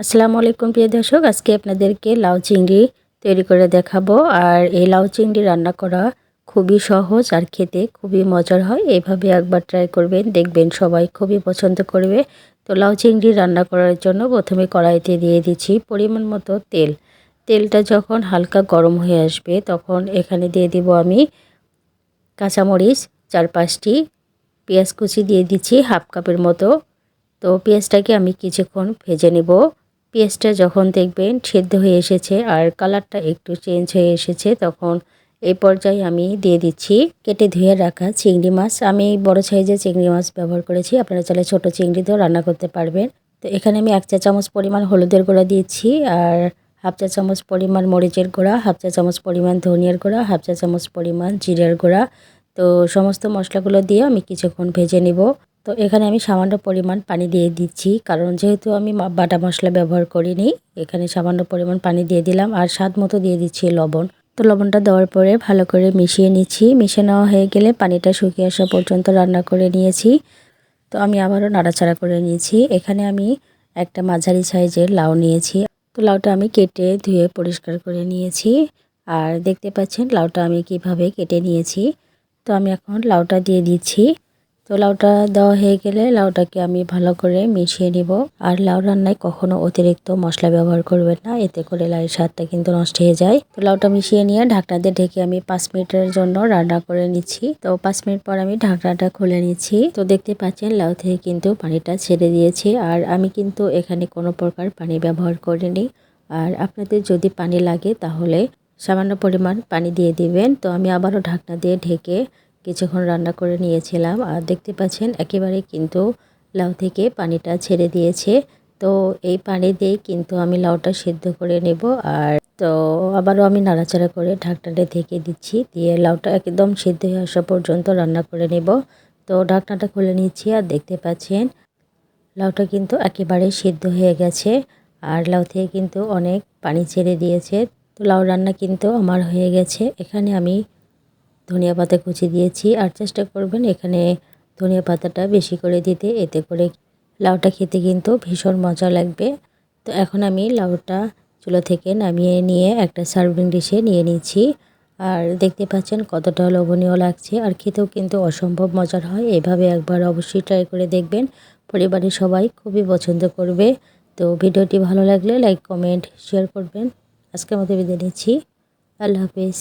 আসসালামু আলাইকুম প্রিয় দর্শক, আজকে আপনাদেরকে লাউ চিংড়ি তৈরি করে দেখাবো। আর এই লাউ চিংড়ি রান্না করা খুবই সহজ আর খেতে খুবই মজার হয়। এভাবে একবার ট্রাই করবেন, দেখবেন সবাই খুবই পছন্দ করবে। তো লাউ চিংড়ি রান্না করার জন্য প্রথমে কড়াইতে দিয়ে দিচ্ছি পরিমাণ মতো তেল। তেলটা যখন হালকা গরম হয়ে আসবে তখন এখানে দিয়ে দিব আমি কাঁচামরিচ 4-5টি, পেঁয়াজ কুচি দিয়ে দিচ্ছি হাফ কাপের মতো। তো পেঁয়াজটাকে আমি কিছুক্ষণ ভেজে নেব। পেঁয়াজটা যখন দেখবেন সেদ্ধ হয়ে এসেছে আর কালারটা একটু চেঞ্জ হয়ে এসেছে, তখন এই পর্যায়ে আমি দিয়ে দিচ্ছি কেটে ধুয়ে রাখা চিংড়ি মাছ। আমি বড় সাইজের চিংড়ি মাছ ব্যবহার করেছি, আপনারা চাইলে ছোট চিংড়ি দিয়েও রান্না করতে পারবেন। তো এখানে আমি 1 চা চামচ পরিমাণ হলুদের গুঁড়া দিয়েছি, আর হাফ চা চামচ পরিমাণ মরিচের গুঁড়া, হাফ চা চামচ পরিমাণ ধনিয়ার গুঁড়া, হাফ চা চামচ পরিমাণ জিরার গুঁড়া। তো সমস্ত মশলাগুলো দিয়ে আমি কিছুক্ষণ ভেজে নিব। তো এখানে আমি সামান্য পরিমাণ পানি দিয়ে দিচ্ছি, কারণ যেহেতু আমি বাটা মশলা ব্যবহার করিনি, এখানে সামান্য পরিমাণ পানি দিয়ে দিলাম। আর স্বাদ মতো দিয়ে দিচ্ছি লবণ। তো লবণটা দেওয়ার পরে ভালো করে মিশিয়ে নিচ্ছি। মিশিয়ে নেওয়া হয়ে গেলে পানিটা শুকিয়ে আসা পর্যন্ত রান্না করে নিয়েছি। তো আমি আবারও নাড়াচাড়া করে নিয়েছি। এখানে আমি একটা মাঝারি সাইজের লাউ নিয়েছি। তো লাউটা আমি কেটে ধুয়ে পরিষ্কার করে নিয়েছি। আর দেখতে পাচ্ছেন লাউটা আমি কিভাবে কেটে নিয়েছি। তো আমি এখন লাউটা দিয়ে দিচ্ছি। তো লাউটা দেওয়া হয়ে গেলে লাউটাকে আমি ভালো করে মিশিয়ে নিব। আর লাউ রান্নায় কখনো অতিরিক্ত মশলা ব্যবহার করবেন না, এতে করে লাউয়ের স্বাদটা কিন্তু নষ্ট হয়ে যায়। তো লাউটা মিশিয়ে নিয়ে ঢাকনা দিয়ে ঢেকে আমি 5 মিনিটের জন্য রান্না করে নিচ্ছি। তো 5 মিনিট পর আমি ঢাকনাটা খুলে নিচ্ছি। তো দেখতে পাচ্ছেন লাউ থেকে কিন্তু পানিটা ছেড়ে দিয়েছে। আর আমি কিন্তু এখানে কোনো প্রকার পানি ব্যবহার করিনি। আর আপনাদের যদি পানি লাগে তাহলে সামান্য পরিমাণ পানি দিয়ে দিবেন। তো আমি আবারও ঢাকনা দিয়ে ঢেকে কিছুক্ষণ রান্না করে নিয়েছিলাম। আর দেখতে পাচ্ছেন একেবারে কিন্তু লাউ থেকে পানিটা ছেড়ে দিয়েছে। তো এই পানি দিয়ে কিন্তু আমি লাউটা সিদ্ধ করে নেব। আর তো আবারও আমি নাড়াচাড়া করে ঢাকনাটা ঢেকে দিচ্ছি, দিয়ে লাউটা একদম সিদ্ধ হয়ে আসা পর্যন্ত রান্না করে নেব। তো ঢাকনাটা খুলে নিচ্ছি আর দেখতে পাচ্ছেন লাউটা কিন্তু একেবারে সিদ্ধ হয়ে গেছে। আর লাউ থেকে কিন্তু অনেক পানি ছেড়ে দিয়েছে। তো লাউ রান্না কিন্তু আমার হয়ে গেছে। এখানে আমি ধনিয়া পাতা কুচি দিয়েছি। আর চেষ্টা করবেন এখানে ধনিয়া পাতাটা বেশি করে দিতে, এতে করে লাউটা খেতে কিন্তু ভীষণ মজা লাগবে। তো এখন আমি লাউটা চুলা থেকে নামিয়ে নিয়ে একটা সার্ভিং ডিশে নিয়ে নিচ্ছি। আর দেখতে পাচ্ছেন কতটা লোভনীয় লাগছে, আর খেতেও কিন্তু অসম্ভব মজার হয়। এভাবে একবার অবশ্যই ট্রাই করে দেখবেন, পরিবারের সবাই খুবই পছন্দ করবে। তো ভিডিওটি ভালো লাগলে লাইক, কমেন্ট, শেয়ার করবেন। আজকের মতো বিদায় নিচ্ছি। আল্লাহ হাফিজ।